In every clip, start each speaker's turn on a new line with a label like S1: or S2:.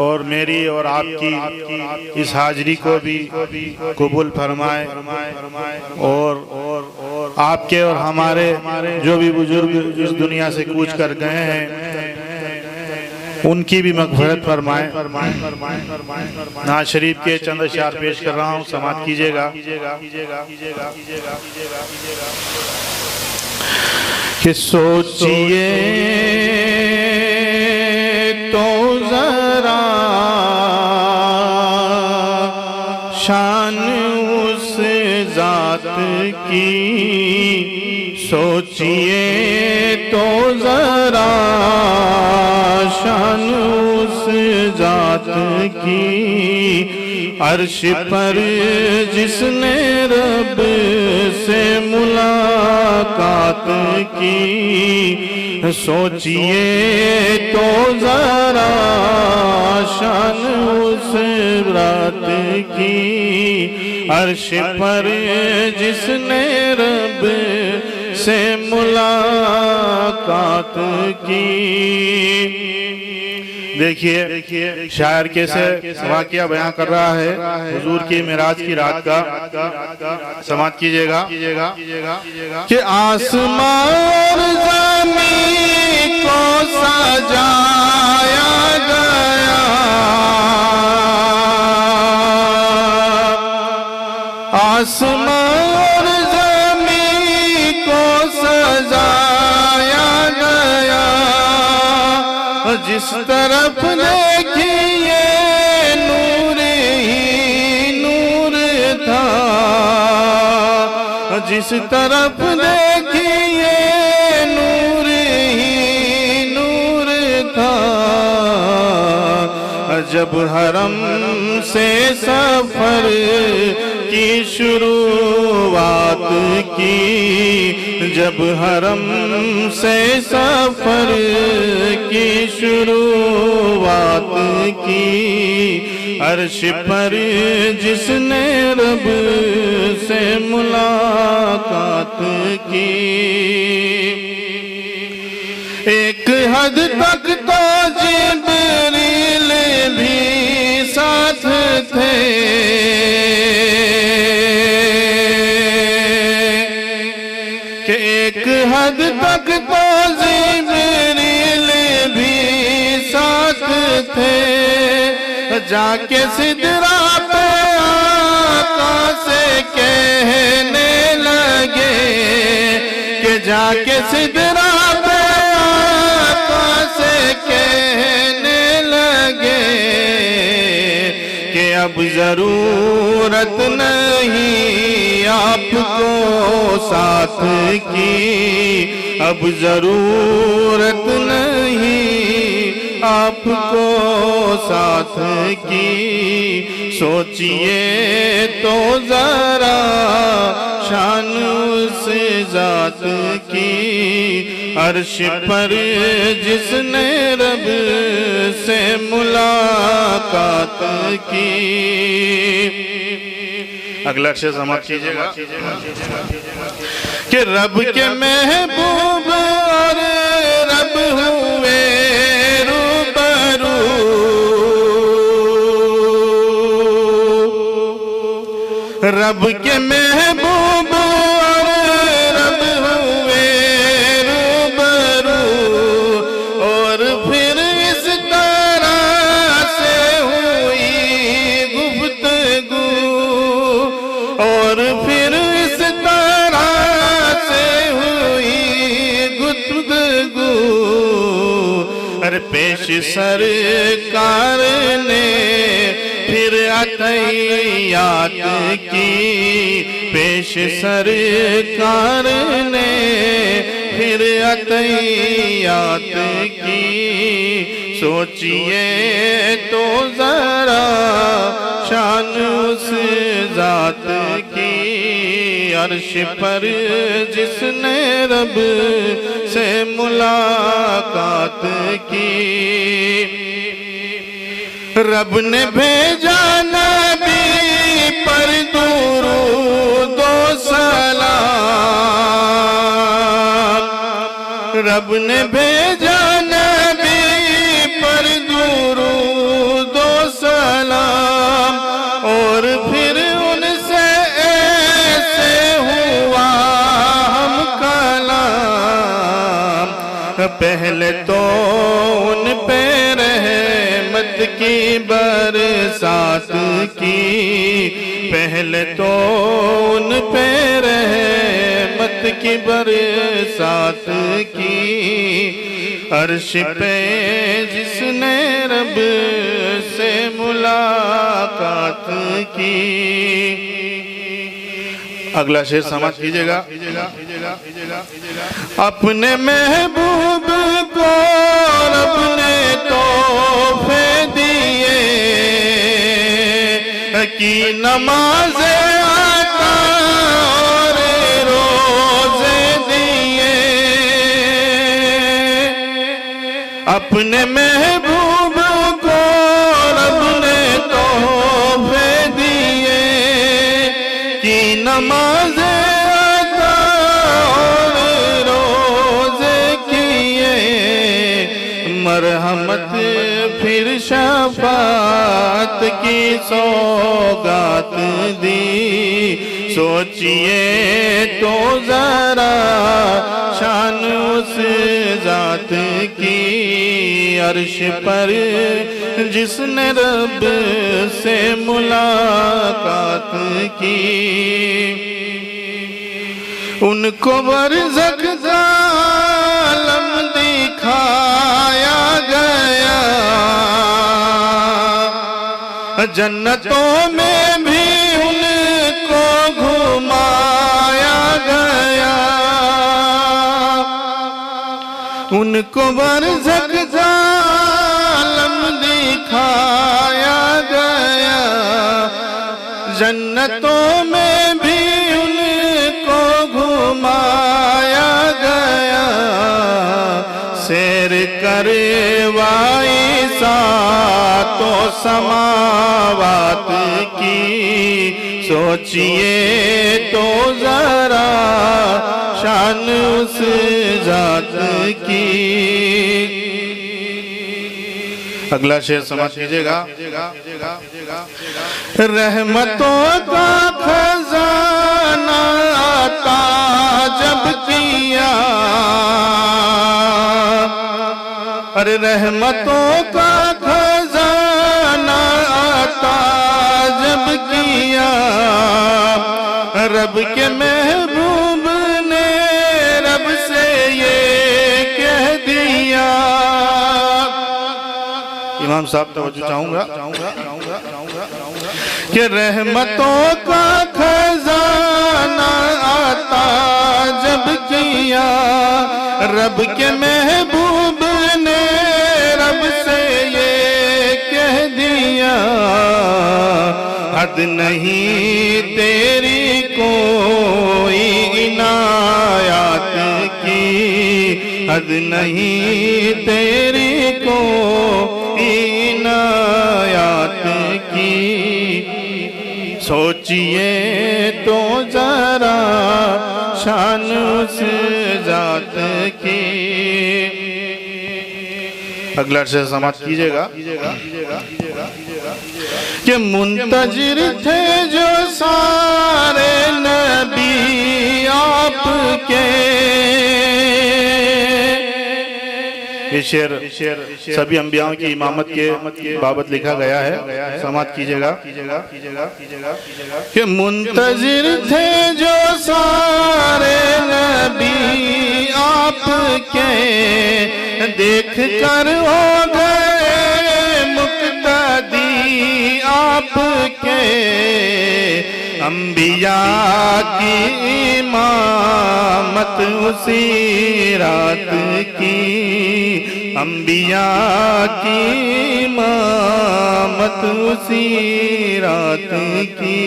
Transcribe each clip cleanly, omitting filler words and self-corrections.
S1: और मेरी और आपकी इस हाजिरी को भी कबूल फरमाए और आपके और हमारे जो भी बुजुर्ग इस दुनिया से कूच कर गए हैं उनकी भी मग़फ़िरत फरमाए। नाज़ शरीफ के चंद अशआर पेश कर रहा हूँ, समाअत कीजिएगा। कि सोचिए तो ज़रा शान उस ज़ात की, सोचिए तो ज़रा शान उस ज़ात की, अर्श पर जिसने रब से मुलाकात की। सोचिए तो ज़रा शान उस रात की, अर्श पर जिसने रब से मुलाकात की। देखिए शायर कैसे वाक़या बयां कर रहा है हुजूर की मिराज की रात का। समाअत कीजिएगा कि आसमान ज़मीन को सजाया गया, आसमान ज़मीन को सजाया गया, जिस तरफ देखिए नूर ही नूर था, जिस तरफ देखिए नूर ही नूर था। जब हरम से सफर की शुरुआत की, जब हरम से सफर की शुरुआत की, अर्श पर जिसने रब से मुलाकात की। एक हद तक तो जिब्रील भी साथ थे, कि एक हद तक तो जिब्रील भी साथ थे। जाके सिदरा पे आका से कहने लगे, कि जाके सिदरा पे आका से कहने लगे, कि अब जरूरत नहीं आपको साथ की, अब जरूरत नहीं आपको साथ की। सोचिए तो ज़रा शान उस ज़ात की, अर्श पर जिसने रब से मुलाकात की। अगला अक्षर समाअत कीजिएगा कि रब के महबूब और रब हुए रूबरू, रब के महबूब और रब हुए रूबरू, और फिर इस तरह से हुई गुफ्तगू, और फिर इस तरह से हुई गुफ्तगू। अरे पेश सरकार ने फिर अतैयात की, पेश सरकार ने फिर अतैयात की। सोचिए तो ज़रा शान उस ज़ात की, अर्श पर जिसने रब से मुलाकात की। रब ने भेजा नबी पर दुरूद व सलाम, रब ने भेजा नबी पर दुरूद पहले तो उन पे रहमत की बरसात की, पहले तो उन पे रहमत की बरसात की। अर्श पे जिसने रब से मुलाकात की। अगला शेर समाज कीजिएगा। अपने महबूब को रब ने तोहफे दिए, की नमाज़े आता और रोज़े दिए। अपने महबूब को रब ने तोहफे दिए, की नमाज़े आता और रोज़े किए। मरहमत फिर शफ़ाअत की सौगात दी। सोचिए तो ज़रा शान उस ज़ात की। अर्श पर जिसने रब से मुलाकात की, उनको बरज़ख आलम दिखाया गया। जन्नतों में भी उनको घुमाया गया। उनको बरज़ख आलम दिखाया गया। जन्नतों में भी उनको घुमाया गया। सैर करवाई सातों समावात की। सोचिए तो जरा शान उस जात की। अगला शेर समझ लीजिएगा। रहमतों का खजाना आता जब किया। अरे रहमतों का खजाना आता जब किया। रब के महबूब ने रब से ये कह दिया। इमाम साहब तवज्जो चाहूंगा कि रहमतों का खजाना आता जब किया। रब के महबूब ने रब से ये कह दिया। हद नहीं तेरी कोई इनायत की। हद नहीं तेरी कोई इनायत की। सोचिए तो जरा शान उस जात की। अगला शेर समाप्त कीजिएगा कि मुंतजिर थे जो सारे नबी आपके। ये शेर सभी अंबियाओं की इमामत के बाबत लिखा गया है। समाप्त कीजिएगा कि मुंतजिर थे जो सारे नबी आपके। देख कर हो गए मुक्तदी आपके। अंबिया की इमामत उसी रात की। अंबिया की इमामत उसी रात की।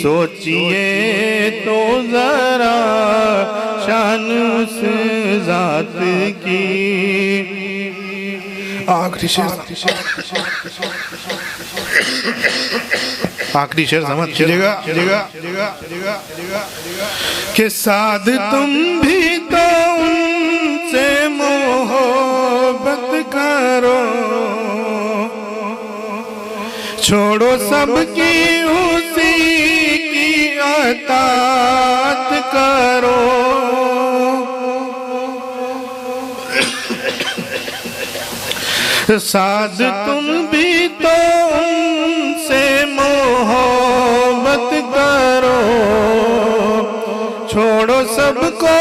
S1: सोचिए तो जरा शान उस जात की। आखिरी शेर समझ लीजिएगा कि साध तुम भी तो उनसे मोहब्बत करो। छोड़ो सबकी उसी की अतात करो। साध तुम भी तो उनसे मोहब्बत करो, छोड़ो सबको